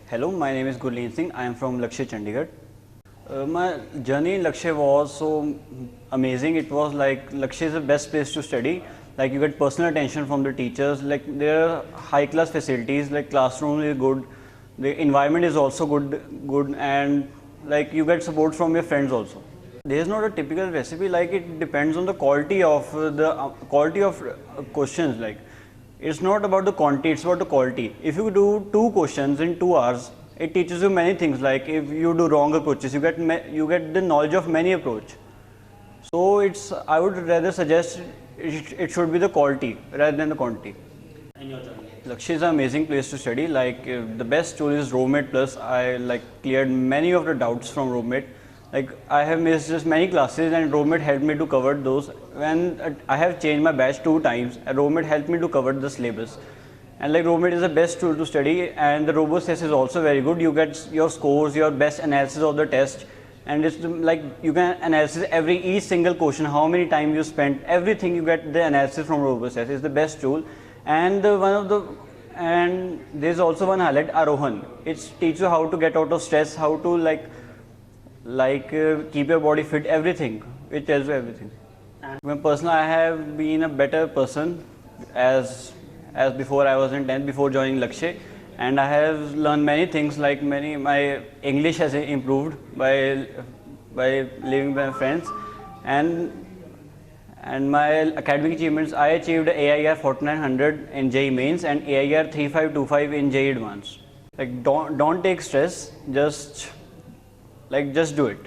Hello, my name is Gurleen Singh. I am from Lakshya, Chandigarh. My journey in Lakshya was so amazing. It was like Lakshya is the best place to study. Like you get personal attention from the teachers. Like there are high class facilities. Like classroom is good. The environment is also good, and like you get support from your friends also. There is not a typical recipe. Like it depends on the quality of questions. Like it's not about the quantity, it's about the quality. If you do 2 questions in 2 hours, it teaches you many things. Like if you do wrong approaches, you get the knowledge of many approach. So I would rather suggest it should be the quality rather than the quantity. And your journey? Lakshya is an amazing place to study. Like the best tool is Robomate Plus. I cleared many of the doubts from Robomate. Like I have missed just many classes, and Robomate helped me to cover those. When I have changed my batch 2 times, Robomate helped me to cover the syllabus. And like Robomate is the best tool to study, and the robust test is also very good. You get your scores, your best analysis of the test, and it's like you can analyze each single question, how many time you spent, everything. You get the analysis from robust test. It's the best tool. And there's also one highlight, Aarohan. It teaches you how to get out of stress, how to keep your body fit, everything. It tells you everything. And personally, I have been a better person as before I was in 10th, before joining Lakshya, and I have learned many things. Like my English has improved by living with my friends, and my academic achievements. I achieved AIR 4900 in JEE Mains and AIR 3525 in JEE Advanced. Like don't take stress. Just do it.